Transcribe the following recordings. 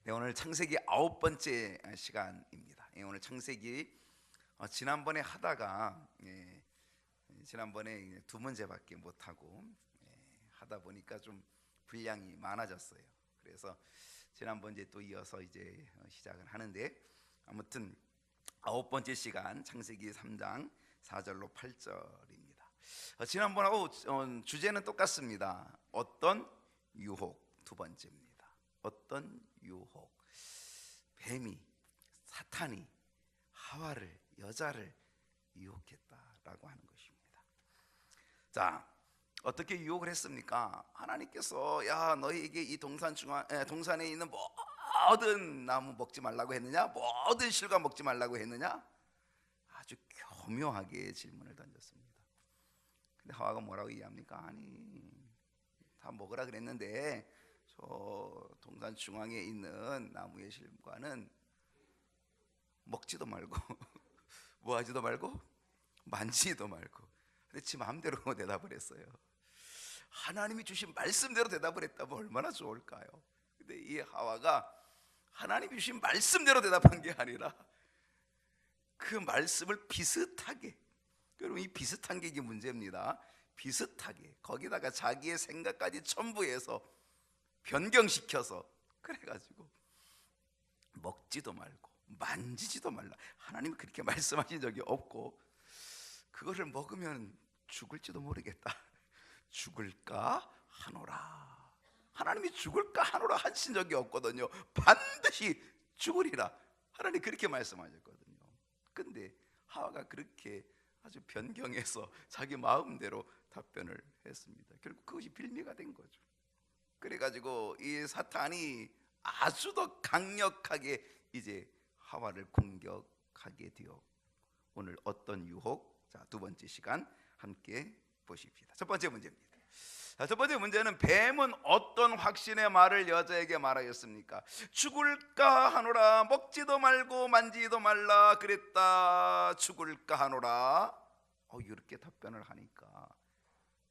네, 오늘 창세기 9번째 시간입니다. 오늘 창세기 지난번에 하다가 지난번에 두 문제밖에 못하고 하다 보니까 좀 분량이 많아졌어요. 그래서 지난번에 또 이어서 이제 시작을 하는데, 아무튼 9번째 시간 창세기 3장 4절로 8절입니다. 지난번하고 주제는 똑같습니다. 어떤 유혹, 두 번째입니다. 어떤 유혹. 뱀이, 사탄이 하와를, 여자를 유혹했다라고 하는 것입니다. 자, 어떻게 유혹을 했습니까? 하나님께서 야, 너희에게 이 동산에 있는 모든 나무 먹지 말라고 했느냐? 모든 실과 먹지 말라고 했느냐? 아주 교묘하게 질문을 던졌습니다. 근데 하와가 뭐라고 얘기합니까? 아니, 다 먹으라 그랬는데 저 동산 중앙에 있는 나무의 실과는 먹지도 말고 뭐 하지도 말고 만지지도 말고. 근데 지 마음대로 대답을 했어요. 하나님이 주신 말씀대로 대답을 했다면 얼마나 좋을까요? 근데 이 하와가 하나님이 주신 말씀대로 대답한 게 아니라 그 말씀을 비슷하게, 여러분 이 비슷한 게 이게 문제입니다. 비슷하게 거기다가 자기의 생각까지 첨부해서 변경시켜서 그래가지고 먹지도 말고 만지지도 말라. 하나님이 그렇게 말씀하신 적이 없고, 그거를 먹으면 죽을지도 모르겠다. 죽을까 하노라. 하나님이 죽을까 하노라 하신 적이 없거든요. 반드시 죽으리라. 하나님 그렇게 말씀하셨거든요. 근데 하와가 그렇게 아주 변경해서 자기 마음대로 답변을 했습니다. 결국 그것이 빌미가 된 거죠. 그래가지고 이 사탄이 아주 더 강력하게 이제 하와를 공격하게 되어 오늘 어떤 유혹? 자, 두 번째 시간 함께 보십시다. 첫 번째 문제입니다. 자, 첫 번째 문제는 뱀은 어떤 확신의 말을 여자에게 말하였습니까? 죽을까 하노라. 먹지도 말고 만지지도 말라 그랬다. 죽을까 하노라. 이렇게 답변을 하니까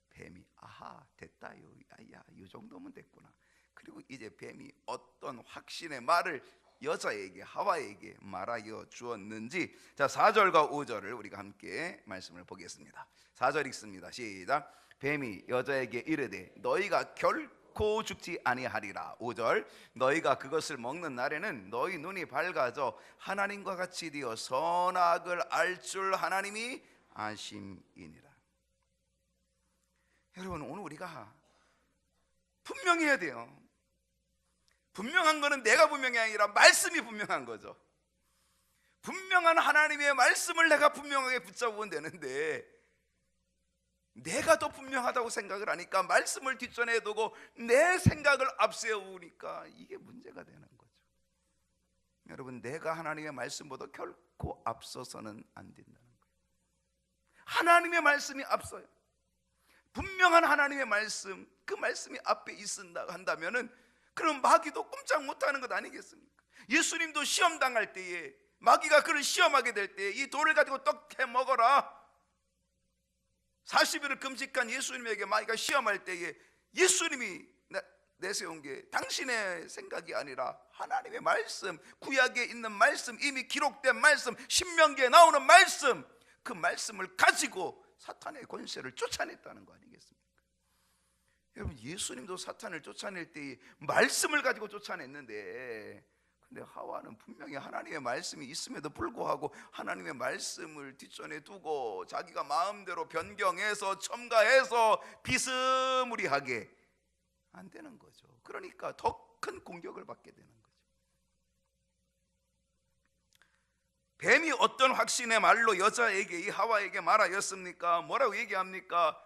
뱀이 아하, 됐다요. 야, 이 정도면 됐구나. 그리고 이제 뱀이 어떤 확신의 말을 여자에게, 하와에게 말하여 주었는지, 자 4절과 5절을 우리가 함께 말씀을 보겠습니다. 4절 읽습니다. 시작. 뱀이 여자에게 이르되 너희가 결코 죽지 아니하리라. 5절. 너희가 그것을 먹는 날에는 너희 눈이 밝아져 하나님과 같이 되어 선악을 알 줄 하나님이 아심이니라. 여러분, 오늘 우리가 분명해야 돼요. 분명한 거는 내가 분명이 아니라 말씀이 분명한 거죠. 분명한 하나님의 말씀을 내가 분명하게 붙잡으면 되는데, 내가 더 분명하다고 생각을 하니까 말씀을 뒷전에 두고 내 생각을 앞세우니까 이게 문제가 되는 거죠. 여러분, 내가 하나님의 말씀보다 결코 앞서서는 안 된다는 거예요. 하나님의 말씀이 앞서요. 분명한 하나님의 말씀, 그 말씀이 앞에 있는다 한다면은 그럼 마귀도 꼼짝 못하는 것 아니겠습니까? 예수님도 시험 당할 때에, 마귀가 그를 시험하게 될 때에 이 돌을 가지고 떡해 먹어라 40일을 금식한 예수님에게 마귀가 시험할 때에 예수님이 내세운 게 당신의 생각이 아니라 하나님의 말씀, 구약에 있는 말씀, 이미 기록된 말씀, 신명기에 나오는 말씀, 그 말씀을 가지고 사탄의 권세를 쫓아냈다는 거 아니겠습니까? 여러분, 예수님도 사탄을 쫓아낼 때 말씀을 가지고 쫓아냈는데, 근데 하와는 분명히 하나님의 말씀이 있음에도 불구하고 하나님의 말씀을 뒷전에 두고 자기가 마음대로 변경해서 첨가해서 비스무리하게 안 되는 거죠. 그러니까 더 큰 공격을 받게 되는 거죠. 뱀이 어떤 확신의 말로 여자에게, 이 하와에게 말하였습니까? 뭐라고 얘기합니까?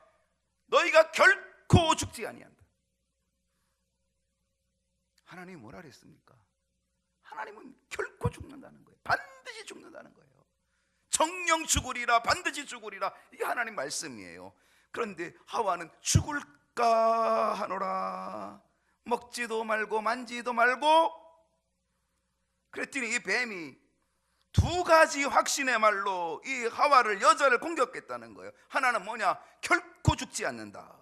너희가 결코 죽지 아니한다. 하나님이 뭐라 그랬습니까? 하나님은 결코 죽는다는 거예요. 반드시 죽는다는 거예요. 정령 죽으리라, 반드시 죽으리라. 이게 하나님 말씀이에요. 그런데 하와는 죽을까 하노라. 먹지도 말고 만지도 말고. 그랬더니 이 뱀이 두 가지 확신의 말로 이 하와를, 여자를 공격했다는 거예요. 하나는 뭐냐? 결코 죽지 않는다.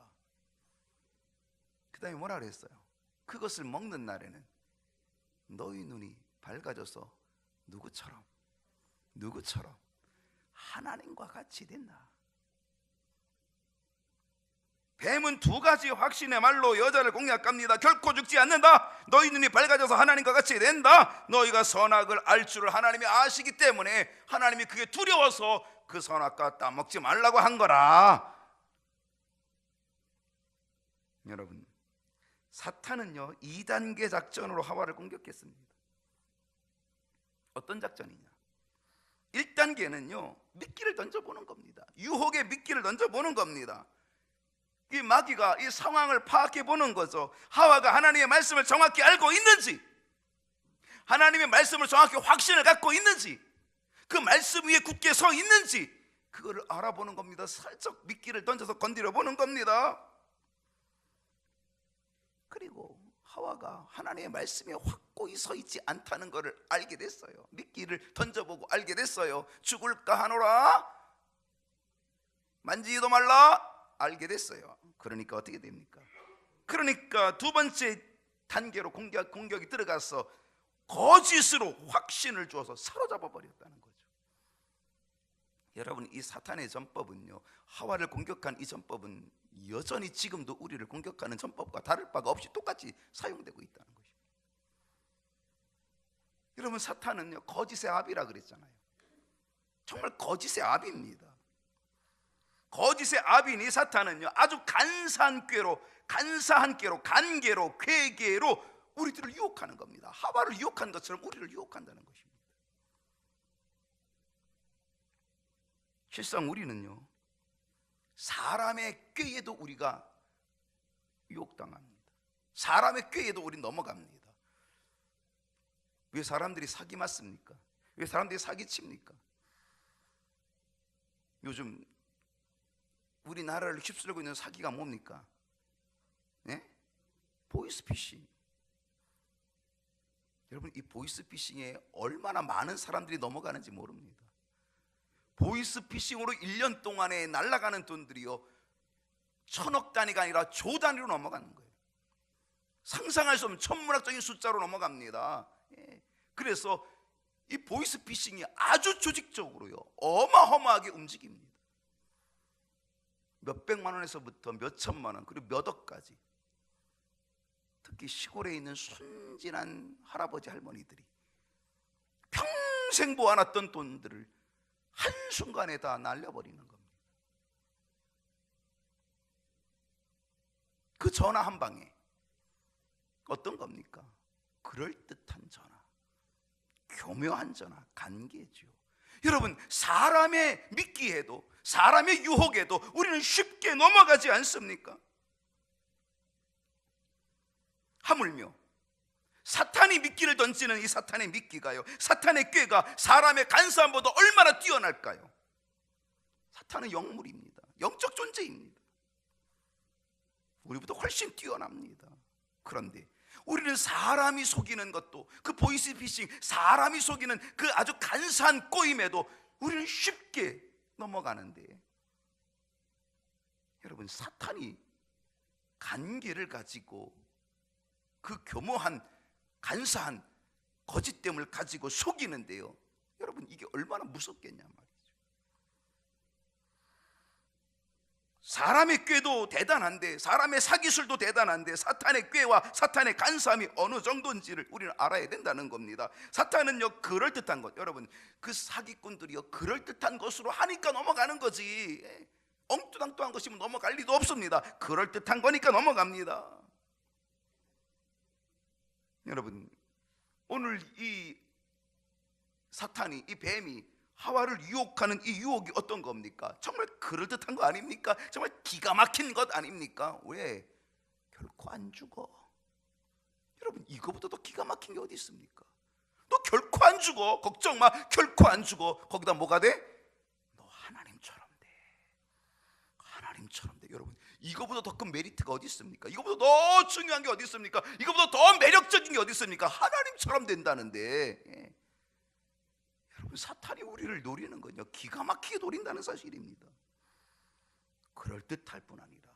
그 다음에 뭐라 그랬어요? 그것을 먹는 날에는 너희 눈이 밝아져서 누구처럼 하나님과 같이 됐나? 뱀은 두 가지 확신의 말로 여자를 공략합니다. 결코 죽지 않는다. 너희 눈이 밝아져서 하나님과 같이 된다. 너희가 선악을 알 줄을 하나님이 아시기 때문에 하나님이 그게 두려워서 그 선악과 따먹지 말라고 한 거라. 여러분, 사탄은요 2단계 작전으로 하와를 공격했습니다. 어떤 작전이냐? 1단계는요 미끼를 던져보는 겁니다. 유혹의 미끼를 던져보는 겁니다. 이 마귀가 이 상황을 파악해 보는 거죠. 하와가 하나님의 말씀을 정확히 알고 있는지, 하나님의 말씀을 정확히 확신을 갖고 있는지, 그 말씀 위에 굳게 서 있는지, 그거를 알아보는 겁니다. 살짝 미끼를 던져서 건드려 보는 겁니다. 그리고 하와가 하나님의 말씀에 확고히 서 있지 않다는 것을 알게 됐어요. 미끼를 던져보고 알게 됐어요. 죽을까 하노라, 만지지도 말라, 알게 됐어요. 그러니까 어떻게 됩니까? 그러니까 두 번째 단계로 공격이 들어가서 거짓으로 확신을 주어서 사로잡아 버렸다는 거죠. 여러분, 이 사탄의 전법은요, 하와를 공격한 이 전법은 여전히 지금도 우리를 공격하는 전법과 다를 바가 없이 똑같이 사용되고 있다는 것입니다. 여러분, 사탄은요 거짓의 아비라 그랬잖아요. 정말 거짓의 아비입니다. 거짓의 아비인 이 사탄은요 아주 간사한 꾀로, 간계로, 괴계로 우리들을 유혹하는 겁니다. 하와를 유혹한 것처럼 우리를 유혹한다는 것입니다. 실상 우리는요 사람의 꾀에도 우리가 유혹당합니다. 사람의 꾀에도 우리 넘어갑니다. 왜 사람들이 사기 맞습니까? 왜 사람들이 사기칩니까? 요즘 우리나라를 휩쓸고 있는 사기가 뭡니까? 네? 보이스피싱. 여러분, 이 보이스피싱에 얼마나 많은 사람들이 넘어가는지 모릅니다. 보이스피싱으로 1년 동안에 날아가는 돈들이요 1000억 단위가 아니라 조 단위로 넘어가는 거예요. 상상할 수 없는 천문학적인 숫자로 넘어갑니다. 그래서 이 보이스피싱이 아주 조직적으로요 어마어마하게 움직입니다. 몇백만 원에서부터 몇천만 원, 그리고 몇 억까지. 특히 시골에 있는 순진한 할아버지 할머니들이 평생 모아놨던 돈들을 한순간에 다 날려버리는 겁니다. 그 전화 한 방에 어떤 겁니까? 그럴듯한 전화, 교묘한 전화, 간계죠. 여러분, 사람의 미끼에도, 사람의 유혹에도 우리는 쉽게 넘어가지 않습니까? 하물며 사탄이 미끼를 던지는 이 사탄의 미끼가요, 사탄의 꾀가 사람의 간사함보다 얼마나 뛰어날까요? 사탄은 영물입니다. 영적 존재입니다. 우리보다 훨씬 뛰어납니다. 그런데 우리는 사람이 속이는 것도, 그 보이스피싱, 사람이 속이는 그 아주 간사한 꼬임에도 우리는 쉽게 넘어가는데, 여러분, 사탄이 간계를 가지고 그 교묘한 간사한 거짓됨을 가지고 속이는데요, 여러분, 이게 얼마나 무섭겠냐 말이죠. 사람의 꾀도 대단한데, 사람의 사기술도 대단한데, 사탄의 꾀와 사탄의 간사함이 어느 정도인지를 우리는 알아야 된다는 겁니다. 사탄은요 그럴듯한 것, 여러분, 그 사기꾼들이요 그럴듯한 것으로 하니까 넘어가는 거지, 엉뚱뚱한 것이면 넘어갈 리도 없습니다. 그럴듯한 거니까 넘어갑니다. 여러분, 오늘 이 사탄이, 이 뱀이 하와를 유혹하는 이 유혹이 어떤 겁니까? 정말 그럴듯한 거 아닙니까? 정말 기가 막힌 것 아닙니까? 왜? 결코 안 죽어. 여러분, 이거보다 더 기가 막힌 게 어디 있습니까? 너 결코 안 죽어, 걱정 마, 결코 안 죽어. 거기다 뭐가 돼? 너 하나님처럼 돼. 하나님처럼 돼. 여러분, 이거보다 더 큰 메리트가 어디 있습니까? 이거보다 더 중요한 게 어디 있습니까? 이거보다 더 매력적인 게 어디 있습니까? 하나님처럼 된다는데, 여러분, 사탄이 우리를 노리는 건요 기가 막히게 노린다는 사실입니다. 그럴듯할 뿐 아니라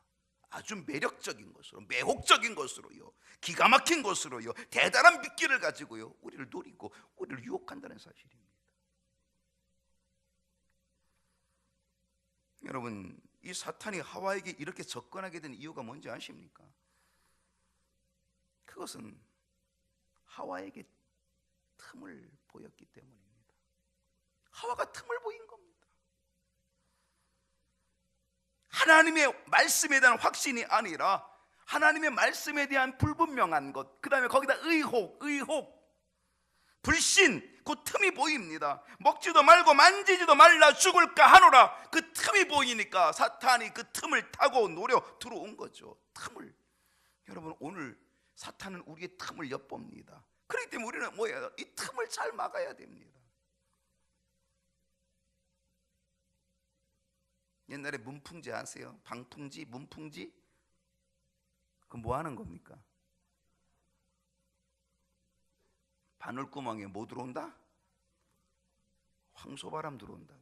아주 매력적인 것으로, 매혹적인 것으로요, 기가 막힌 것으로요, 대단한 미끼를 가지고요 우리를 노리고 우리를 유혹한다는 사실입니다. 여러분, 이 사탄이 하와에게 이렇게 접근하게 된 이유가 뭔지 아십니까? 그것은 하와에게 틈을 보였기 때문입니다. 하와가 틈을 보인 겁니다. 하나님의 말씀에 대한 확신이 아니라 하나님의 말씀에 대한 불분명한 것, 그 다음에 거기다 의혹, 불신, 그 틈이 보입니다. 먹지도 말고 만지지도 말라 죽을까 하노라. 그 틈이 보이니까 사탄이 그 틈을 타고 노려 들어온 거죠. 틈을. 여러분, 오늘 사탄은 우리의 틈을 엿봅니다. 그렇기 때문에 우리는 뭐예요? 이 틈을 잘 막아야 됩니다. 옛날에 문풍지 아세요? 방풍지, 문풍지? 그 뭐 하는 겁니까? 바늘구멍에 뭐 들어온다? 황소바람 들어온다.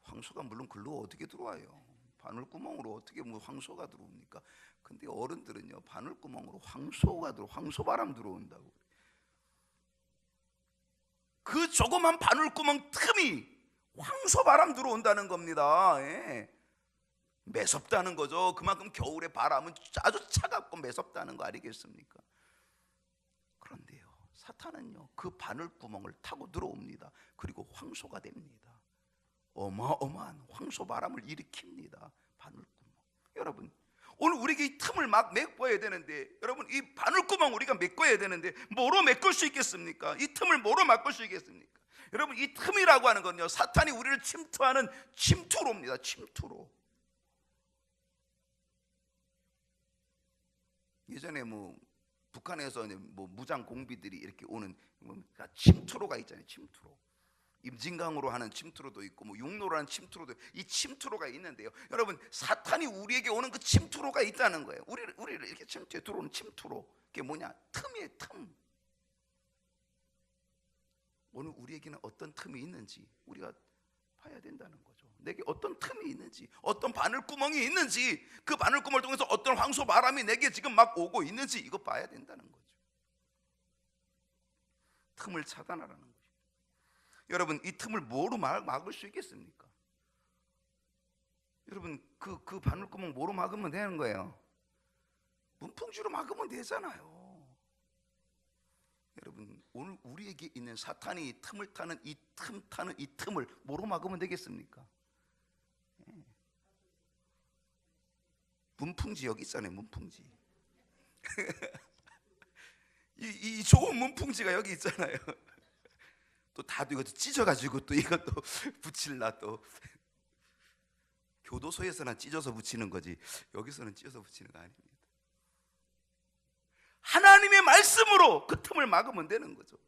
황소가 물론 글로 어떻게 들어와요? 바늘구멍으로 어떻게 뭐 황소가 들어옵니까? 근데 어른들은요, 바늘구멍으로 황소바람 들어온다고. 그 조그만 바늘구멍 틈이 황소바람 들어온다는 겁니다. 예. 매섭다는 거죠. 그만큼 겨울의 바람은 아주 차갑고 매섭다는 거 아니겠습니까? 그런데요, 사탄은요 그 바늘구멍을 타고 들어옵니다. 그리고 황소가 됩니다. 어마어마한 황소바람을 일으킵니다. 바늘구멍. 여러분, 오늘 우리에게 이 틈을 막 메꿔야 되는데, 여러분, 이 바늘구멍 우리가 메꿔야 되는데 뭐로 메꿀 수 있겠습니까? 이 틈을 뭐로 막을 수 있겠습니까? 여러분, 이 틈이라고 하는 건요, 사탄이 우리를 침투하는 침투로입니다. 침투로. 예전에 뭐 북한에서 뭐 무장 공비들이 이렇게 오는 침투로가 있잖아요. 침투로. 임진강으로 하는 침투로도 있고 뭐 육로로 하는 침투로도 있고, 이 침투로가 있는데요, 여러분, 사탄이 우리에게 오는 그 침투로가 있다는 거예요. 우리를 이렇게 침투에 들어오는 침투로. 그게 뭐냐? 틈이에요. 틈. 오늘 우리에게는 어떤 틈이 있는지 우리가 봐야 된다는 거죠. 내게 어떤 틈이 있는지, 어떤 바늘구멍이 있는지, 그 바늘구멍을 통해서 어떤 황소바람이 내게 지금 막 오고 있는지 이거 봐야 된다는 거죠. 틈을 차단하라는 거죠. 여러분, 이 틈을 뭐로 막을 수 있겠습니까? 여러분, 그 바늘구멍 뭐로 막으면 되는 거예요? 문풍지로 막으면 되잖아요. 여러분, 오늘 우리에게 있는 사탄이 틈을 타는 이 틈을 뭐로 막으면 되겠습니까? 문풍지 여기 있잖아요. 문풍지. 이 좋은 문풍지가 여기 있잖아요. 또 다도 이것도 찢어가지고 또 이것도 붙일라. 또 교도소에서는 찢어서 붙이는 거지 여기서는 찢어서 붙이는 거 아닙니다. 하나님의 말씀으로 그 틈을 막으면 되는 거죠.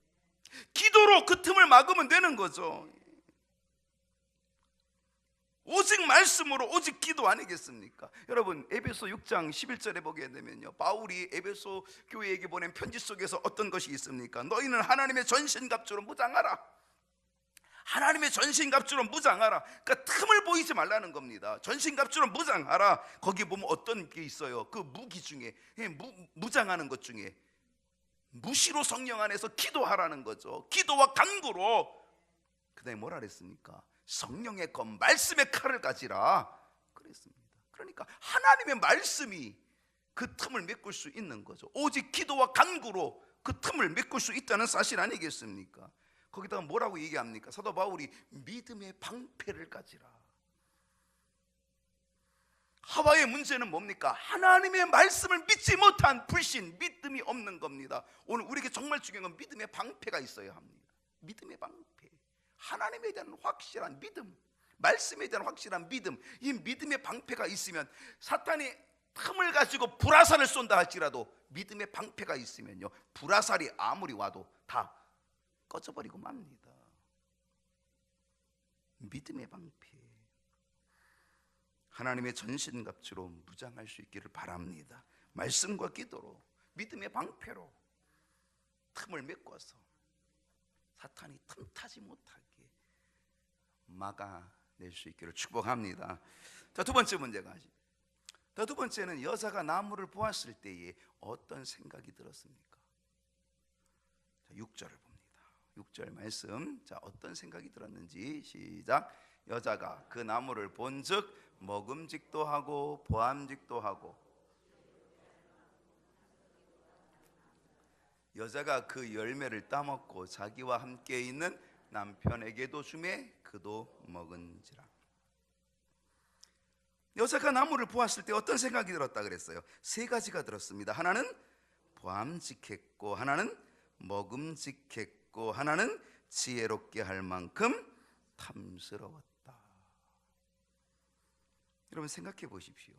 기도로 그 틈을 막으면 되는 거죠. 오직 말씀으로, 오직 기도 아니겠습니까? 여러분, 에베소 6장 11절에 보게 되면요, 바울이 에베소 교회에게 보낸 편지 속에서 어떤 것이 있습니까? 너희는 하나님의 전신갑주로 무장하라. 하나님의 전신갑주로 무장하라. 그러니까 틈을 보이지 말라는 겁니다. 전신갑주로 무장하라. 거기 보면 어떤 게 있어요? 그 무기 중에, 무장하는 것 중에 무시로 성령 안에서 기도하라는 거죠. 기도와 간구로. 그 다음에 뭐라 그랬습니까? 성령의 검, 말씀의 칼을 가지라 그랬습니다. 그러니까 하나님의 말씀이 그 틈을 메꿀 수 있는 거죠. 오직 기도와 간구로 그 틈을 메꿀 수 있다는 사실 아니겠습니까? 거기다가 뭐라고 얘기합니까? 사도 바울이 믿음의 방패를 가지라. 하와의 문제는 뭡니까? 하나님의 말씀을 믿지 못한 불신, 믿음이 없는 겁니다. 오늘 우리에게 정말 중요한 건 믿음의 방패가 있어야 합니다. 믿음의 방패, 하나님에 대한 확실한 믿음, 말씀에 대한 확실한 믿음, 이 믿음의 방패가 있으면 사탄이 틈을 가지고 불화살을 쏜다 할지라도 믿음의 방패가 있으면요, 불화살이 아무리 와도 다 꺼져버리고 맙니다. 믿음의 방패, 하나님의 전신갑주로 무장할 수 있기를 바랍니다. 말씀과 기도로, 믿음의 방패로 틈을 메꿔서 사탄이 틈타지 못하게 막아낼 수 있기를 축복합니다. 자, 두 번째 문제가 두 번째는 여자가 나무를 보았을 때에 어떤 생각이 들었습니까? 6절을 봅니다. 6절 말씀. 자, 어떤 생각이 들었는지 시작. 여자가 그 나무를 본즉 먹음직도 하고 보암직도 하고. 여자가 그 열매를 따먹고 자기와 함께 있는 남편에게도 주매 그도 먹은지라. 여자가 나무를 보았을 때 어떤 생각이 들었다 그랬어요? 세 가지가 들었습니다. 하나는 보암직했고, 하나는 먹음직했고, 하나는 지혜롭게 할 만큼 탐스러웠다. 여러분 생각해 보십시오.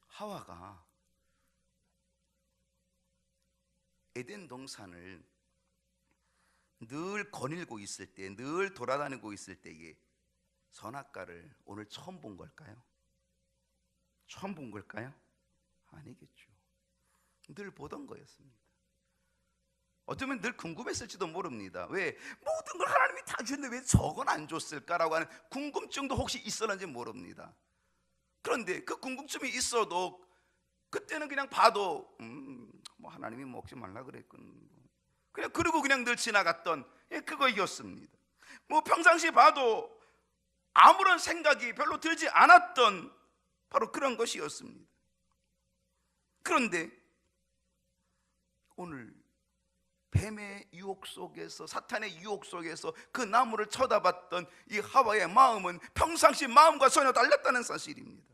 하와가 에덴 동산을 늘 거닐고 있을 때, 늘 돌아다니고 있을 때에 선악과를 오늘 처음 본 걸까요? 처음 본 걸까요? 아니겠죠. 늘 보던 거였습니다. 어쩌면 늘 궁금했을지도 모릅니다. 왜 모든 걸 하나님이 다 주는데 왜 저건 안 줬을까라고 하는 궁금증도 혹시 있었는지 모릅니다. 그런데 그 궁금증이 있어도 그때는 그냥 봐도 뭐 하나님이 먹지 말라 그랬군, 그냥 그러고 그냥 늘 지나갔던 그거였습니다. 뭐 평상시 봐도 아무런 생각이 별로 들지 않았던 바로 그런 것이었습니다. 그런데 오늘 뱀의 유혹 속에서, 사탄의 유혹 속에서 그 나무를 쳐다봤던 이 하와의 마음은 평상시 마음과 전혀 달랐다는 사실입니다.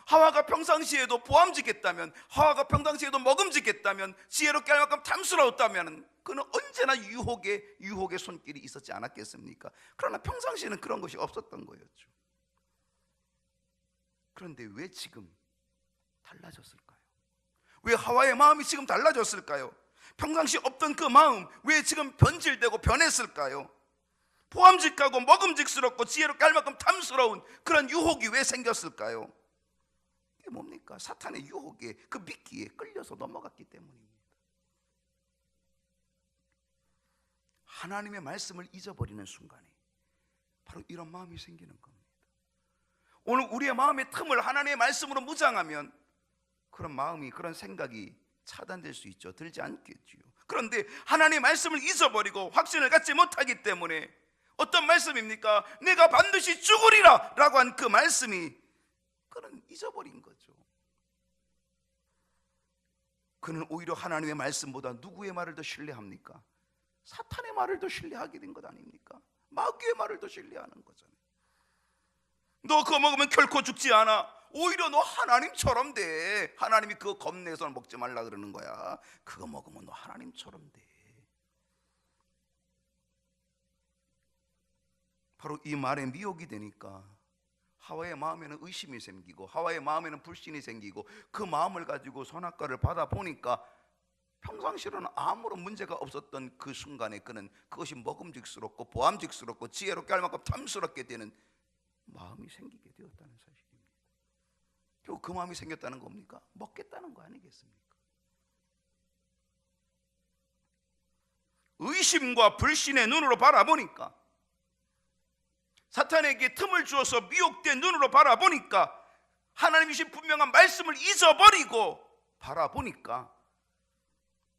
하와가 평상시에도 보암직했다면, 하와가 평상시에도 먹음직했다면, 지혜롭게 할 만큼 탐스러웠다면 그는 언제나 유혹의 손길이 있었지 않았겠습니까? 그러나 평상시에는 그런 것이 없었던 거였죠. 그런데 왜 지금 달라졌을까요? 왜 하와의 마음이 지금 달라졌을까요? 평상시 없던 그 마음 왜 지금 변질되고 변했을까요? 보암직하고 먹음직스럽고 지혜롭게 할 만큼 탐스러운 그런 유혹이 왜 생겼을까요? 이게 뭡니까? 사탄의 유혹에, 그 미끼에 끌려서 넘어갔기 때문입니다. 하나님의 말씀을 잊어버리는 순간에 바로 이런 마음이 생기는 겁니다. 오늘 우리의 마음의 틈을 하나님의 말씀으로 무장하면 그런 마음이, 그런 생각이 차단될 수 있죠. 들지 않겠지요. 그런데 하나님의 말씀을 잊어버리고 확신을 갖지 못하기 때문에 어떤 말씀입니까? 내가 반드시 죽으리라 라고 한 그 말씀이 그는 잊어버린 거죠. 그는 오히려 하나님의 말씀보다 누구의 말을 더 신뢰합니까? 사탄의 말을 더 신뢰하게 된 것 아닙니까? 마귀의 말을 더 신뢰하는 거잖아요. 너 그거 먹으면 결코 죽지 않아. 오히려 너 하나님처럼 돼. 하나님이 그거 겁내서 먹지 말라 그러는 거야. 그거 먹으면 너 하나님처럼 돼. 바로 이 말에 미혹이 되니까 하와의 마음에는 의심이 생기고, 하와의 마음에는 불신이 생기고, 그 마음을 가지고 선악과를 받아보니까 평상시로는 아무런 문제가 없었던 그 순간에 그는 그것이 먹음직스럽고 보암직스럽고 지혜롭게 할 만큼 탐스럽게 되는 마음이 생기게 되었다는 사실입니다. 결국 그 마음이 생겼다는 겁니까? 먹겠다는 거 아니겠습니까? 의심과 불신의 눈으로 바라보니까, 사탄에게 틈을 주어서 미혹된 눈으로 바라보니까, 하나님이신 분명한 말씀을 잊어버리고 바라보니까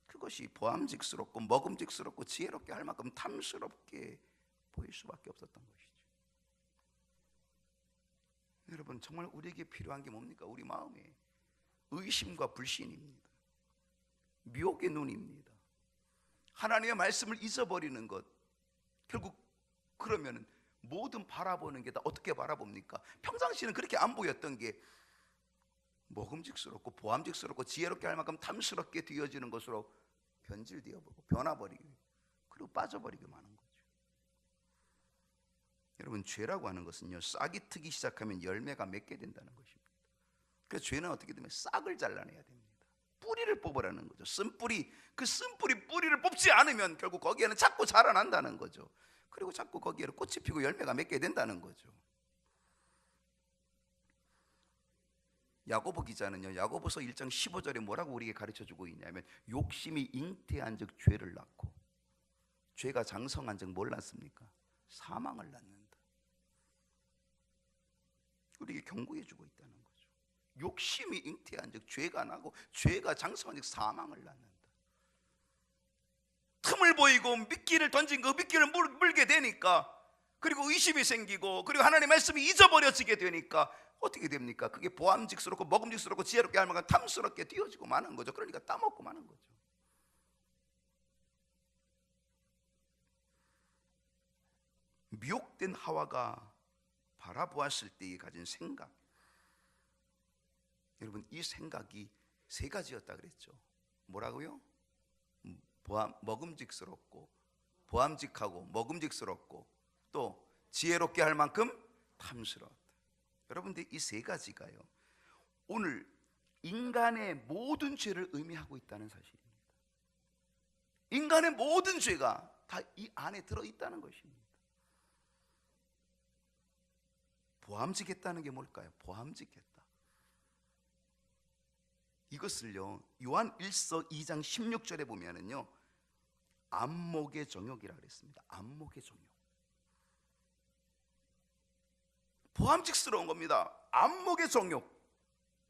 그것이 보암직스럽고 먹음직스럽고 지혜롭게 할 만큼 탐스럽게 보일 수밖에 없었던 것이죠. 여러분, 정말 우리에게 필요한 게 뭡니까? 우리 마음에 의심과 불신입니다. 미혹의 눈입니다. 하나님의 말씀을 잊어버리는 것. 결국 그러면 모든 바라보는 게 다 어떻게 바라봅니까? 평상시는 그렇게 안 보였던 게 먹음직스럽고 보암직스럽고 지혜롭게 할 만큼 탐스럽게 되어지는 것으로 변질되어 보고 변화버리고, 그리고 빠져버리게 하는 거죠. 여러분, 죄라고 하는 것은요, 싹이 트기 시작하면 열매가 맺게 된다는 것입니다. 그래서 죄는 어떻게 되면 싹을 잘라내야 됩니다. 뿌리를 뽑으라는 거죠. 쓴뿌리, 그 쓴뿌리 뿌리를 뽑지 않으면 결국 거기에는 자꾸 자라난다는 거죠. 그리고 자꾸 거기에는 꽃이 피고 열매가 맺게 된다는 거죠. 야고보 기자는요, 야고보서 1장 15절에 뭐라고 우리에게 가르쳐주고 있냐면, 욕심이 잉태한 즉 죄를 낳고, 죄가 장성한 즉 뭘 낳습니까? 사망을 낳는다. 우리에게 경고해 주고 있다는 거죠. 욕심이 잉태한 즉 죄가 나고 죄가 장성한 즉 사망을 낳는다. 틈을 보이고 미끼를 던진 그 미끼를 물게 되니까, 그리고 의심이 생기고, 그리고 하나님의 말씀이 잊어버려지게 되니까 어떻게 됩니까? 그게 보암직스럽고 먹음직스럽고 지혜롭게 할 만큼 탐스럽게 되어지고 마는 거죠. 그러니까 따먹고 마는 거죠. 미혹된 하와가 바라보았을 때에 가진 생각, 여러분 이 생각이 세 가지였다 그랬죠. 뭐라고요? 먹음직스럽고 보암직하고 먹음직스럽고 또 지혜롭게 할 만큼 탐스러웠다. 여러분들 이 세 가지가요 오늘 인간의 모든 죄를 의미하고 있다는 사실입니다. 인간의 모든 죄가 다 이 안에 들어있다는 것입니다. 보암직했다는 게 뭘까요? 보암직했다. 이것을요 요한 1서 2장 16절에 보면은요 안목의 정욕이라 그랬습니다. 안목의 정욕. 보암직스러운 겁니다. 안목의 정욕.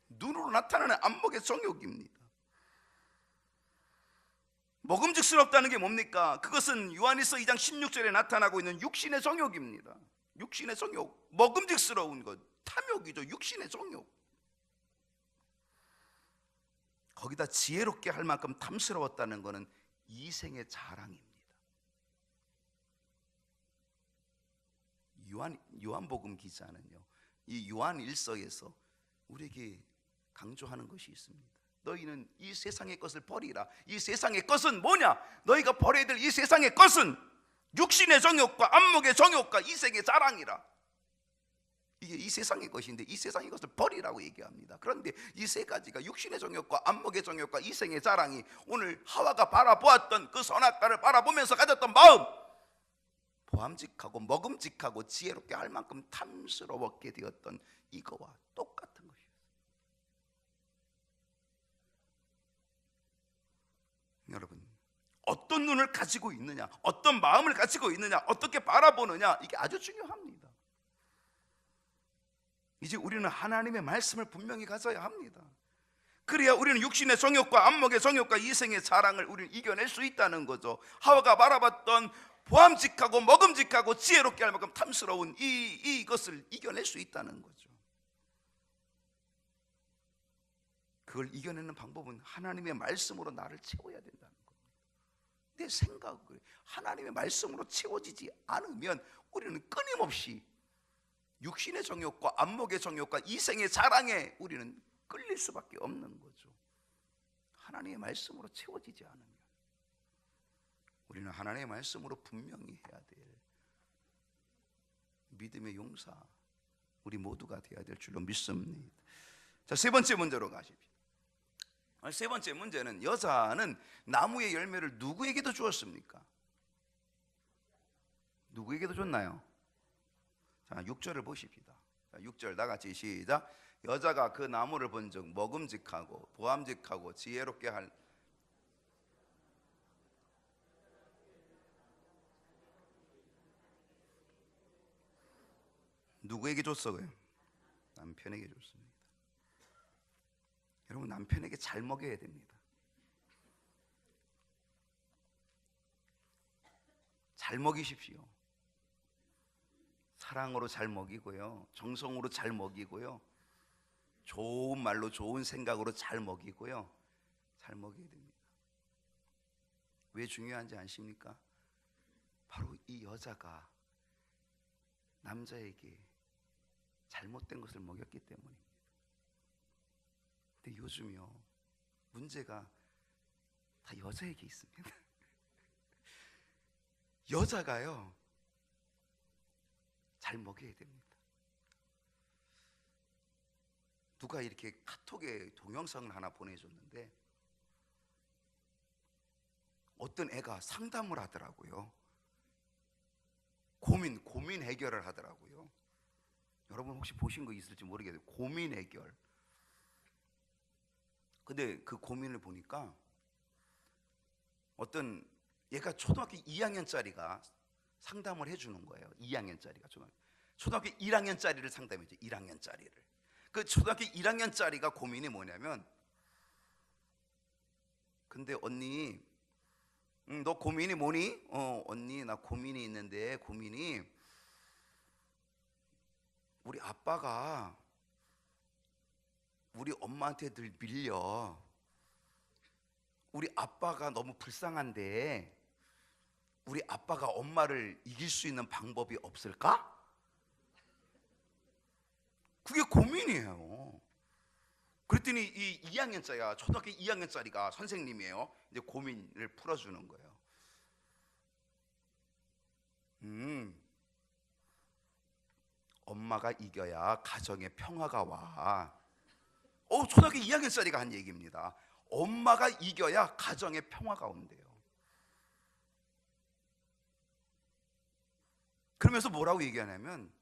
눈으로 나타나는 안목의 정욕입니다. 먹음직스럽다는 게 뭡니까? 그것은 요한일서 2장 16절에 나타나고 있는 육신의 정욕입니다. 육신의 정욕, 먹음직스러운 것, 탐욕이죠. 육신의 정욕. 거기다 지혜롭게 할 만큼 탐스러웠다는 것은 이생의 자랑입니다. 요한복음 기자는요 이 요한 1서에서 우리에게 강조하는 것이 있습니다. 너희는 이 세상의 것을 버리라. 이 세상의 것은 뭐냐? 너희가 버려야 될 이 세상의 것은 육신의 정욕과 안목의 정욕과 이생의 자랑이라. 이게 이 세상의 것인데 이 세상의 것을 버리라고 얘기합니다. 그런데 이 세 가지가 육신의 정욕과 안목의 정욕과 이생의 자랑이 오늘 하와가 바라보았던 그 선악과를 바라보면서 가졌던 마음, 보암직하고 먹음직하고 지혜롭게 할 만큼 탐스러웠게 되었던 이거와 똑같은 것이에요. 여러분 어떤 눈을 가지고 있느냐, 어떤 마음을 가지고 있느냐, 어떻게 바라보느냐, 이게 아주 중요합니다. 이제 우리는 하나님의 말씀을 분명히 가져야 합니다. 그래야 우리는 육신의 정욕과 안목의 정욕과 이생의 자랑을 우리는 이겨낼 수 있다는 거죠. 하와가 바라봤던 보암직하고 먹음직하고 지혜롭게 할 만큼 탐스러운 이것을 이겨낼 수 있다는 거죠. 그걸 이겨내는 방법은 하나님의 말씀으로 나를 채워야 된다는 겁니다. 내 생각을 하나님의 말씀으로 채워지지 않으면 우리는 끊임없이 육신의 정욕과 안목의 정욕과 이생의 자랑에 우리는 끌릴 수밖에 없는 거죠. 하나님의 말씀으로 채워지지 않으면 우리는 하나님의 말씀으로 분명히 해야 될 믿음의 용사 우리 모두가 되어야 될 줄로 믿습니다. 자, 세 번째 문제로 가십시오. 세 번째 문제는 여자는 나무의 열매를 누구에게도 주었습니까? 누구에게도 줬나요? 자, 6절을 보십시다. 자, 6절 다 같이 시작. 여자가 그 나무를 본즉 먹음직하고 보암직하고 지혜롭게 할 누구에게 줬어요? 남편에게 줬습니다. 여러분 남편에게 잘 먹여야 됩니다. 잘 먹이십시오. 사랑으로 잘 먹이고요, 정성으로 잘 먹이고요, 좋은 말로 좋은 생각으로 잘 먹이고요, 잘 먹여야 됩니다. 왜 중요한지 아십니까? 바로 이 여자가 남자에게 잘못된 것을 먹였기 때문입니다. 근데 요즘요 문제가 다 여자에게 있습니다. 여자가요 잘 먹여야 됩니다. 누가 이렇게 카톡에 동영상을 하나 보내줬는데 어떤 애가 상담을 하더라고요. 고민 해결을 하더라고요. 여러분 혹시 보신 거 있을지 모르겠어요. 고민 해결. 근데 그 고민을 보니까 어떤 얘가 초등학교 2학년짜리가 상담을 해주는 거예요. 2학년짜리가 초등학교 1학년짜리를 상담했죠. 1학년짜리를. 그 초등학교 1학년짜리가 고민이 뭐냐면, 근데 언니, 너 고민이 뭐니? 언니 나 고민이 있는데, 고민이 우리 아빠가 우리 엄마한테 늘 밀려. 우리 아빠가 너무 불쌍한데 우리 아빠가 엄마를 이길 수 있는 방법이 없을까? 그게 고민이에요. 그랬더니 이 2학년짜리가, 초등학교 2학년짜리가 선생님이에요. 이제 고민을 풀어주는 거예요. 엄마가 이겨야 가정에 평화가 와. 초등학교 2학년짜리가 한 얘기입니다. 엄마가 이겨야 가정에 평화가 온대요. 그러면서 뭐라고 얘기하냐면,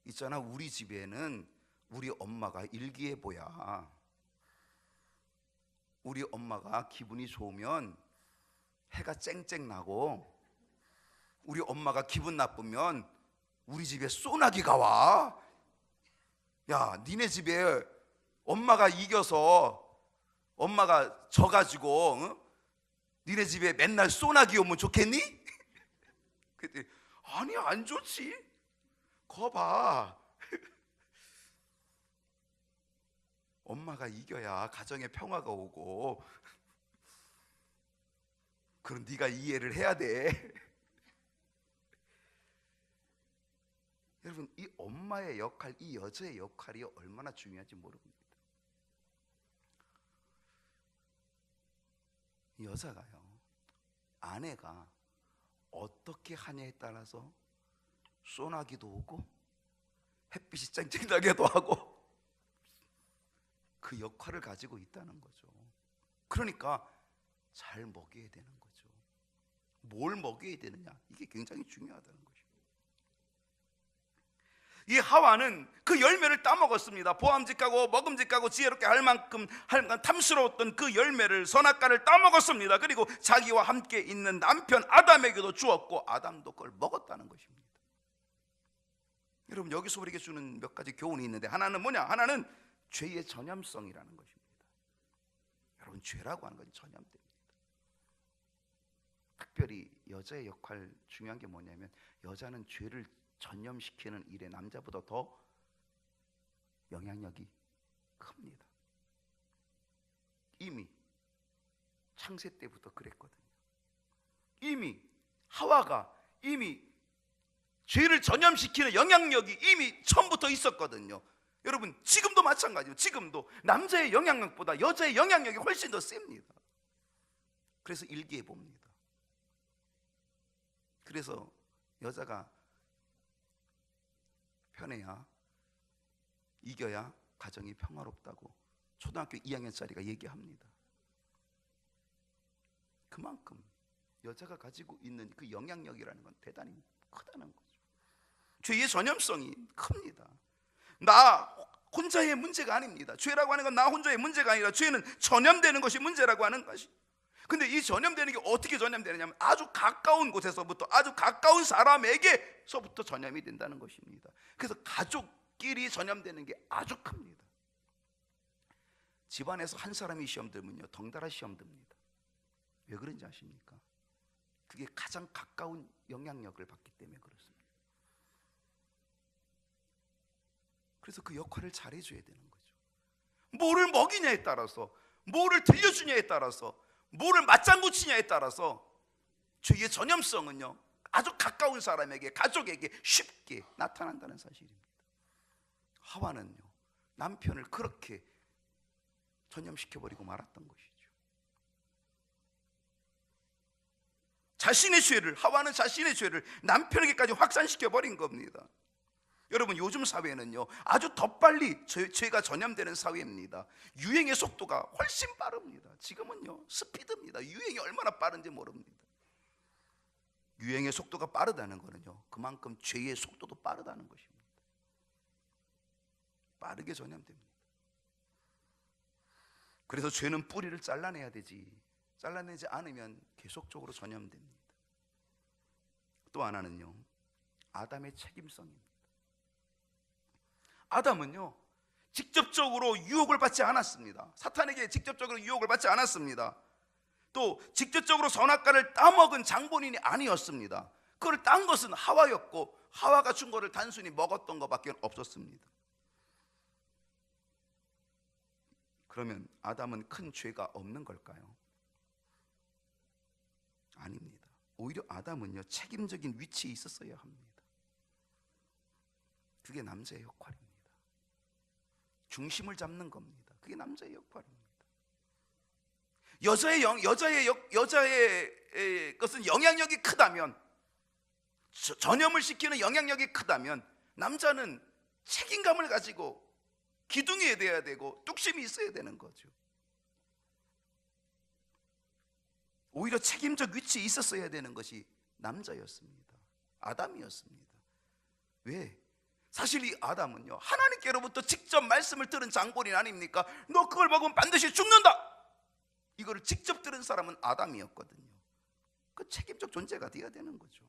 있잖아, 우리 집에는 우리 엄마가 일기예보야. 우리 엄마가 기분이 좋으면 해가 쨍쨍 나고, 우리 엄마가 기분 나쁘면 우리 집에 소나기가 와. 야, 니네 집에 엄마가 이겨서, 엄마가 져가지고 니네 집에 맨날 소나기 오면 좋겠니? 그랬더니 아니, 안 좋지. 거 봐. 엄마가 이겨야 가정에 평화가 오고, 그럼 네가 이해를 해야 돼. 여러분, 이 엄마의 역할, 이 여자의 역할이 얼마나 중요한지 모릅니다. 이 여자가요, 아내가 어떻게 하냐에 따라서 소나기도 오고 햇빛이 쨍쨍나게도 하고 그 역할을 가지고 있다는 거죠. 그러니까 잘 먹여야 되는 거죠. 뭘 먹여야 되느냐, 이게 굉장히 중요하다는 거죠. 이 하와는 그 열매를 따먹었습니다. 보암직하고 먹음직하고 지혜롭게 할 만큼 탐스러웠던 그 열매를, 선악과를 따먹었습니다. 그리고 자기와 함께 있는 남편 아담에게도 주었고, 아담도 그걸 먹었다는 것입니다. 여러분, 여기서 우리에게 주는 몇 가지 교훈이 있는데, 하나는 뭐냐? 하나는 죄의 전염성이라는 것입니다. 여러분, 죄라고 하는 건 전염됩니다. 특별히 여자의 역할, 중요한 게 뭐냐면, 여자는 죄를 전염시키는 일에 남자보다 더 영향력이 큽니다. 이미 창세 때부터 그랬거든요. 이미 하와가 이미 죄를 전염시키는 영향력이 이미 처음부터 있었거든요. 여러분, 지금도 마찬가지예요. 지금도 남자의 영향력보다 여자의 영향력이 훨씬 더 셉니다. 그래서 일기예보입니다. 그래서 여자가 편해야, 이겨야 가정이 평화롭다고 초등학교 2학년짜리가 얘기합니다. 그만큼 여자가 가지고 있는 그 영향력이라는 건 대단히 크다는 거죠. 죄의 전염성이 큽니다. 나 혼자의 문제가 아닙니다. 죄라고 하는 건 나 혼자의 문제가 아니라 죄는 전염되는 것이 문제라고 하는 것이. 근데 이 전염되는 게 어떻게 전염되느냐면, 아주 가까운 곳에서부터, 아주 가까운 사람에게서부터 전염이 된다는 것입니다. 그래서 가족끼리 전염되는 게 아주 큽니다. 집안에서 한 사람이 시험 들면요, 덩달아 시험 듭니다. 왜 그런지 아십니까? 그게 가장 가까운 영향력을 받기 때문에 그렇습니다. 그래서 그 역할을 잘해줘야 되는 거죠. 뭐를 먹이냐에 따라서, 뭐를 들려주냐에 따라서, 뭐를 맞장구 치냐에 따라서 죄의 전염성은요, 아주 가까운 사람에게, 가족에게 쉽게 나타난다는 사실입니다. 하와는요, 남편을 그렇게 전염시켜버리고 말았던 것이죠. 자신의 죄를, 하와는 자신의 죄를 남편에게까지 확산시켜버린 겁니다. 여러분, 요즘 사회는요, 아주 더 빨리 죄가 전염되는 사회입니다. 유행의 속도가 훨씬 빠릅니다. 지금은요, 스피드입니다. 유행이 얼마나 빠른지 모릅니다. 유행의 속도가 빠르다는 거는요, 그만큼 죄의 속도도 빠르다는 것입니다. 빠르게 전염됩니다. 그래서 죄는 뿌리를 잘라내야 되지, 잘라내지 않으면 계속적으로 전염됩니다. 또 하나는요, 아담의 책임성입니다. 아담은요, 직접적으로 유혹을 받지 않았습니다. 사탄에게 직접적으로 유혹을 받지 않았습니다. 또 직접적으로 선악과를 따먹은 장본인이 아니었습니다. 그걸 딴 것은 하와였고 하와가 준 것을 단순히 먹었던 것밖에 없었습니다. 그러면 아담은 큰 죄가 없는 걸까요? 아닙니다. 오히려 아담은요, 책임적인 위치에 있었어야 합니다. 그게 남자의 역할입니다. 중심을 잡는 겁니다. 그게 남자의 역할입니다. 여자의 것은 영향력이 크다면, 전염을 시키는 영향력이 크다면 남자는 책임감을 가지고 기둥이 돼야 되고 뚝심이 있어야 되는 거죠. 오히려 책임적 위치에 있었어야 되는 것이 남자였습니다. 아담이었습니다. 왜? 사실 이 아담은요, 하나님께로부터 직접 말씀을 들은 장본인 아닙니까? 너 그걸 먹으면 반드시 죽는다! 이거를 직접 들은 사람은 아담이었거든요. 그 책임적 존재가 되어야 되는 거죠.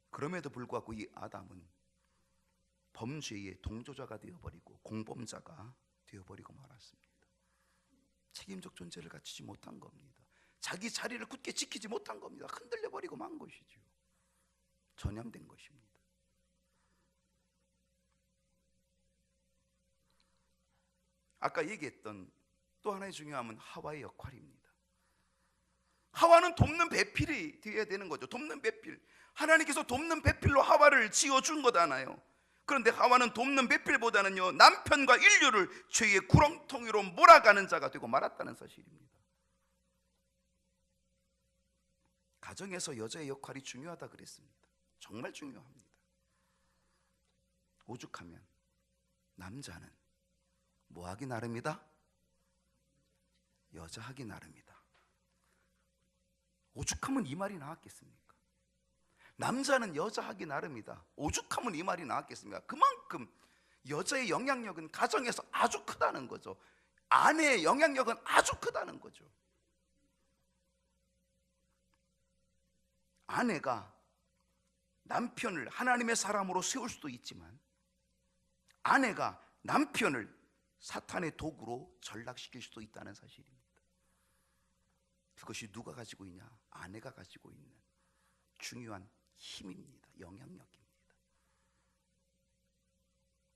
그럼에도 불구하고 이 아담은 범죄의 동조자가 되어버리고 공범자가 되어버리고 말았습니다. 책임적 존재를 갖추지 못한 겁니다. 자기 자리를 굳게 지키지 못한 겁니다. 흔들려버리고 만 것이죠. 전염된 것입니다. 아까 얘기했던 또 하나의 중요함은 하와의 역할입니다. 하와는 돕는 배필이 되어야 되는 거죠. 돕는 배필. 하나님께서 돕는 배필로 하와를 지어준 거잖아요. 그런데 하와는 돕는 배필보다는요, 남편과 인류를 죄의 구렁텅이로 몰아가는 자가 되고 말았다는 사실입니다. 가정에서 여자의 역할이 중요하다 그랬습니다. 정말 중요합니다. 오죽하면 남자는 뭐 하기 나름이다? 여자 하기 나름이다. 오죽하면 이 말이 나왔겠습니까? 남자는 여자 하기 나름이다. 오죽하면 이 말이 나왔겠습니까? 그만큼 여자의 영향력은 가정에서 아주 크다는 거죠. 아내의 영향력은 아주 크다는 거죠. 아내가 남편을 하나님의 사람으로 세울 수도 있지만, 아내가 남편을 사탄의 도구로 전락시킬 수도 있다는 사실입니다. 그것이 누가 가지고 있냐? 아내가 가지고 있는 중요한 힘입니다. 영향력입니다.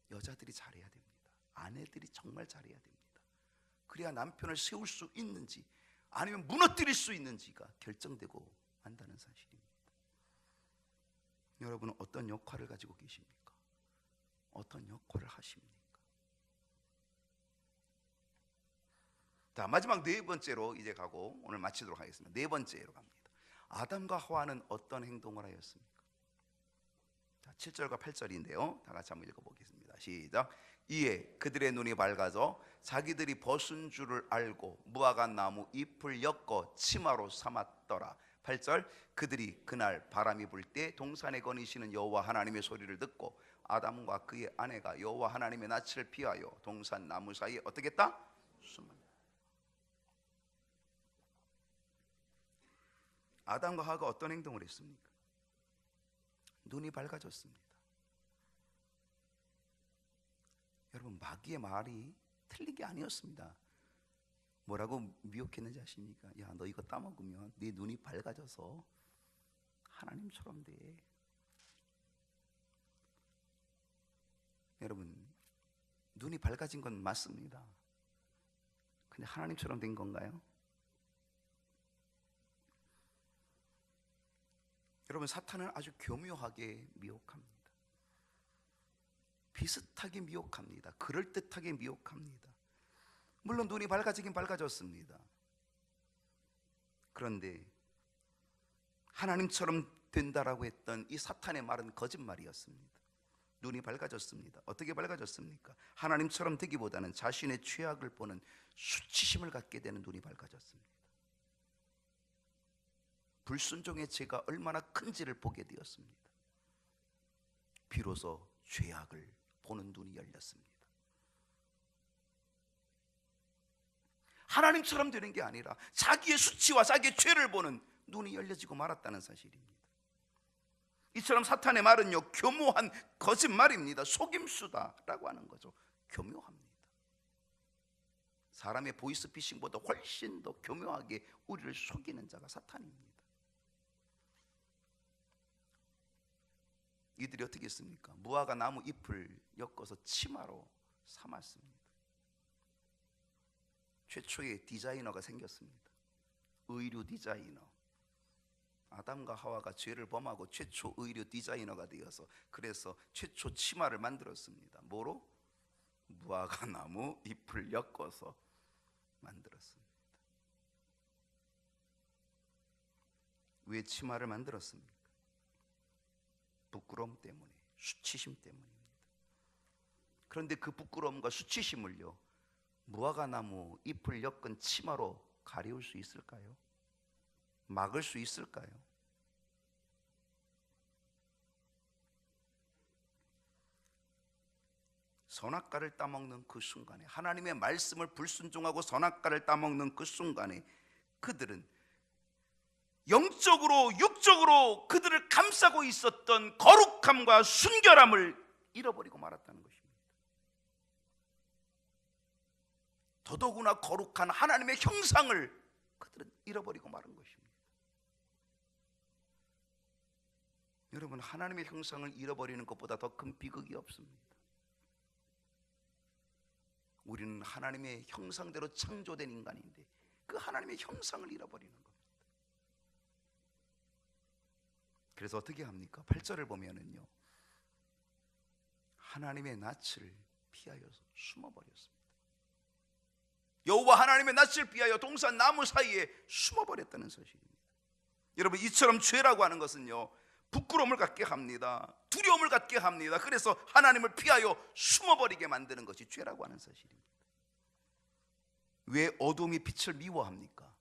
여자들이 잘해야 됩니다. 아내들이 정말 잘해야 됩니다. 그래야 남편을 세울 수 있는지 아니면 무너뜨릴 수 있는지가 결정되고 한다는 사실입니다. 여러분은 어떤 역할을 가지고 계십니까? 어떤 역할을 하십니까? 자, 마지막 네 번째로 이제 가고 오늘 마치도록 하겠습니다. 네 번째로 갑니다. 아담과 하와는 어떤 행동을 하였습니까? 자, 7절과 8절인데요. 다 같이 한번 읽어보겠습니다. 시작. 이에 그들의 눈이 밝아져 자기들이 벗은 줄을 알고 무화과 나무 잎을 엮어 치마로 삼았더라. 8절. 그들이 그날 바람이 불 때 동산에 거니시는 여호와 하나님의 소리를 듣고 아담과 그의 아내가 여호와 하나님의 낯을 피하여 동산 나무 사이에 어떻게 했다? 숨었다. 아담과 하와가 어떤 행동을 했습니까? 눈이 밝아졌습니다. 여러분, 마귀의 말이 틀린 게 아니었습니다. 뭐라고 미혹했는지 아십니까? 야, 너 이거 따먹으면 네 눈이 밝아져서 하나님처럼 돼. 여러분, 눈이 밝아진 건 맞습니다. 근데 하나님처럼 된 건가요? 여러분, 사탄은 아주 교묘하게 미혹합니다. 비슷하게 미혹합니다. 그럴듯하게 미혹합니다. 물론 눈이 밝아지긴 밝아졌습니다. 그런데 하나님처럼 된다라고 했던 이 사탄의 말은 거짓말이었습니다. 눈이 밝아졌습니다. 어떻게 밝아졌습니까? 하나님처럼 되기보다는 자신의 죄악을 보는 수치심을 갖게 되는 눈이 밝아졌습니다. 불순종의 죄가 얼마나 큰지를 보게 되었습니다. 비로소 죄악을 보는 눈이 열렸습니다. 하나님처럼 되는 게 아니라 자기의 수치와 자기의 죄를 보는 눈이 열려지고 말았다는 사실입니다. 이처럼 사탄의 말은요, 교묘한 거짓말입니다. 속임수다라고 하는 거죠. 교묘합니다. 사람의 보이스피싱보다 훨씬 더 교묘하게 우리를 속이는 자가 사탄입니다. 이들이 어떻게 했습니까? 무화과 나무 잎을 엮어서 치마로 삼았습니다. 최초의 디자이너가 생겼습니다. 의류 디자이너. 아담과 하와가 죄를 범하고 최초 의류 디자이너가 되어서, 그래서 최초 치마를 만들었습니다. 뭐로? 무화과 나무 잎을 엮어서 만들었습니다. 왜 치마를 만들었습니까? 부끄러움 때문에, 수치심 때문입니다. 그런데 그 부끄러움과 수치심을요, 무화과 나무 잎을 엮은 치마로 가리울 수 있을까요? 막을 수 있을까요? 선악과를 따먹는 그 순간에, 하나님의 말씀을 불순종하고 선악과를 따먹는 그 순간에 그들은 영적으로 육적으로 그들을 감싸고 있었던 거룩함과 순결함을 잃어버리고 말았다는 것입니다. 더더구나 거룩한 하나님의 형상을 그들은 잃어버리고 말은 것입니다. 여러분, 하나님의 형상을 잃어버리는 것보다 더 큰 비극이 없습니다. 우리는 하나님의 형상대로 창조된 인간인데 그 하나님의 형상을 잃어버리는 겁니다. 그래서 어떻게 합니까? 8절을 보면은요, 하나님의 낯을 피하여 숨어버렸습니다. 여호와 하나님의 낯을 피하여 동산 나무 사이에 숨어버렸다는 사실입니다. 여러분, 이처럼 죄라고 하는 것은요, 부끄러움을 갖게 합니다. 두려움을 갖게 합니다. 그래서 하나님을 피하여 숨어버리게 만드는 것이 죄라고 하는 사실입니다. 왜 어둠이 빛을 미워합니까?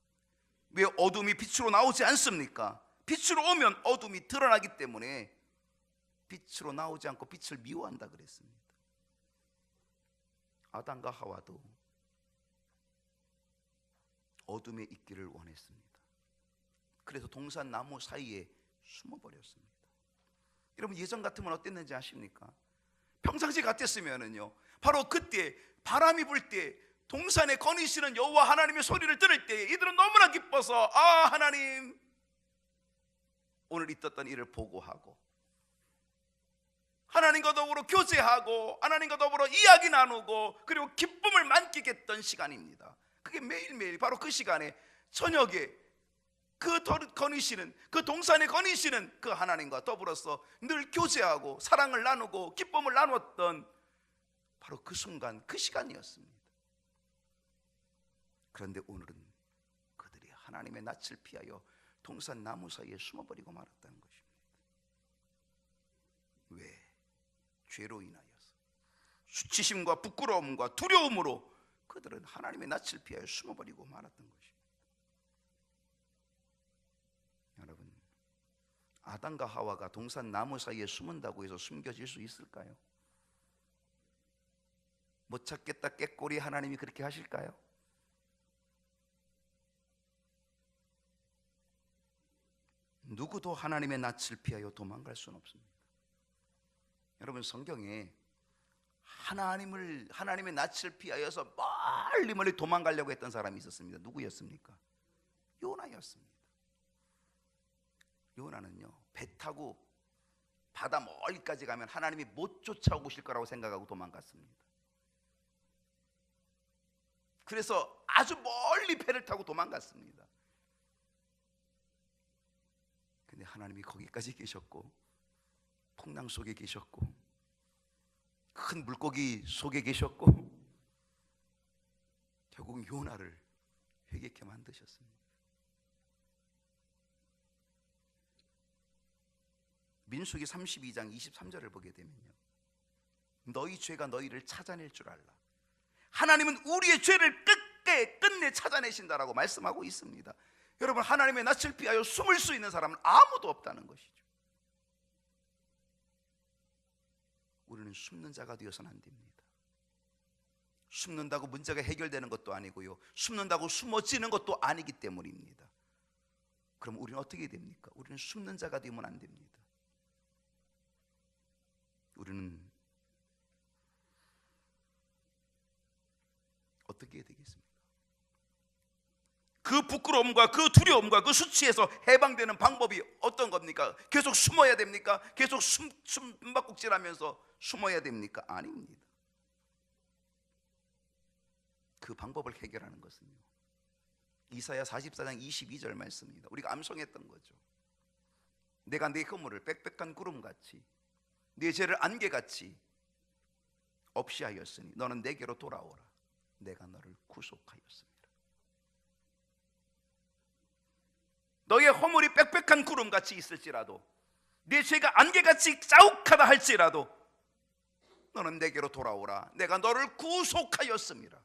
왜 어둠이 빛으로 나오지 않습니까? 빛으로 오면 어둠이 드러나기 때문에 빛으로 나오지 않고 빛을 미워한다 그랬습니다. 아담과 하와도 어둠에 있기를 원했습니다. 그래서 동산 나무 사이에 숨어버렸습니다. 여러분, 예전 같으면 어땠는지 아십니까? 평상시 같았으면은요, 바로 그때 바람이 불 때 동산에 거니시는 여호와 하나님의 소리를 들을 때 이들은 너무나 기뻐서, 아, 하나님, 오늘 있었던 일을 보고하고 하나님과 더불어 교제하고 하나님과 더불어 이야기 나누고 그리고 기쁨을 만끽했던 시간입니다. 그게 매일매일 바로 그 시간에 저녁에 그 거니시는, 그 동산에 거니시는 그 하나님과 더불어서 늘 교제하고 사랑을 나누고 기쁨을 나눴던 바로 그 순간, 그 시간이었습니다. 그런데 오늘은 그들이 하나님의 낯을 피하여 동산 나무 사이에 숨어버리고 말았다는 것입니다. 왜? 죄로 인하여서, 수치심과 부끄러움과 두려움으로 그들은 하나님의 낯을 피하여 숨어버리고 말았던 것입니다. 여러분, 아담과 하와가 동산 나무 사이에 숨은다고 해서 숨겨질 수 있을까요? 못 찾겠다 꾀꼬리 하나님이 그렇게 하실까요? 누구도 하나님의 낯을 피하여 도망갈 수는 없습니다. 여러분, 성경에 하나님의 낯을 피하여서 멀리 도망가려고 했던 사람이 있었습니다. 누구였습니까? 요나였습니다. 요나는요, 배 타고 바다 멀리까지 가면 하나님이 못 쫓아오실 거라고 생각하고 도망갔습니다. 그래서 아주 멀리 배를 타고 도망갔습니다. 근데 하나님이 거기까지 계셨고, 풍랑 속에 계셨고, 큰 물고기 속에 계셨고, 결국 요나를 회개케 만드셨습니다. 민수기 32장 23절을 보게 되면요, 너희 죄가 너희를 찾아낼 줄 알라. 하나님은 우리의 죄를 끝내 찾아내신다라고 말씀하고 있습니다. 여러분, 하나님의 낯을 피하여 숨을 수 있는 사람은 아무도 없다는 것이죠. 우리는 숨는 자가 되어서는 안 됩니다. 숨는다고 문제가 해결되는 것도 아니고요, 숨는다고 숨어지는 것도 아니기 때문입니다. 그럼 우리는 어떻게 됩니까? 우리는 숨는 자가 되면 안 됩니다. 우리는 어떻게 해야 되겠습니까? 그 부끄러움과 그 두려움과 그 수치에서 해방되는 방법이 어떤 겁니까? 계속 숨어야 됩니까? 계속 숨바꼭질하면서 숨어야 됩니까? 아닙니다. 그 방법을 해결하는 것은요, 이사야 44장 22절 말씀입니다. 우리가 암송했던 거죠. 내가 네 허물을 빽빽한 구름같이 네 죄를 안개같이 없이 하였으니 너는 내게로 돌아오라. 내가 너를 구속하였습니다. 너의 허물이 빽빽한 구름같이 있을지라도, 네 죄가 안개같이 자욱하다 할지라도 너는 내게로 돌아오라. 내가 너를 구속하였습니다.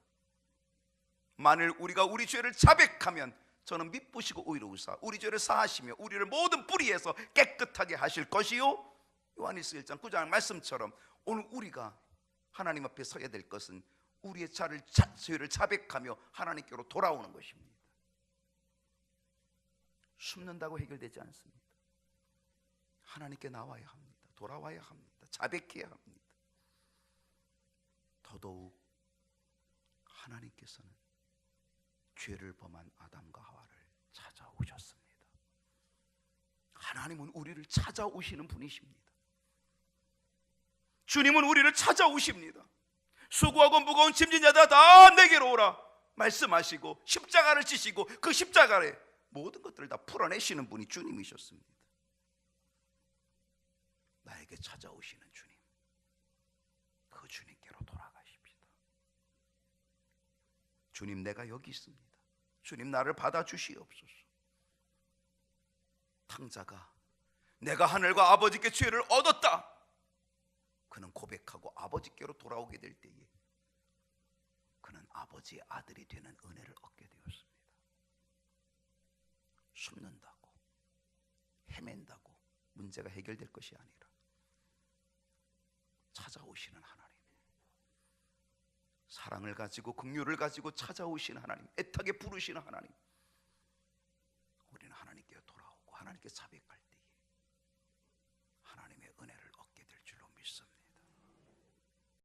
만일 우리가 우리 죄를 자백하면 저는 미쁘시고 의로우사 우리 죄를 사하시며 우리를 모든 뿌리에서 깨끗하게 하실 것이요, 요한일서 1장 9장 말씀처럼 오늘 우리가 하나님 앞에 서야 될 것은 우리의 죄를 자백하며 하나님께로 돌아오는 것입니다. 숨는다고 해결되지 않습니다. 하나님께 나와야 합니다. 돌아와야 합니다. 자백해야 합니다. 더더욱 하나님께서는 죄를 범한 아담과 하와를 찾아오셨습니다. 하나님은 우리를 찾아오시는 분이십니다. 주님은 우리를 찾아오십니다. 수고하고 무거운 짐진 자들아 다 내게로 오라 말씀하시고 십자가를 지시고 그 십자가에 모든 것들을 다 풀어내시는 분이 주님이셨습니다. 나에게 찾아오시는 주님, 그 주님께로 돌아가십시다. 주님, 내가 여기 있습니다. 주님, 나를 받아주시옵소서. 탕자가 내가 하늘과 아버지께 죄를 얻었다, 그는 고백하고 아버지께로 돌아오게 될 때에 그는 아버지의 아들이 되는 은혜를 얻게 되었습니다. 숨는다고 헤맨다고 문제가 해결될 것이 아니라 찾아오시는 하나님, 사랑을 가지고 긍휼을 가지고 찾아오시는 하나님, 애타게 부르시는 하나님, 우리는 하나님께 돌아오고 하나님께 자백할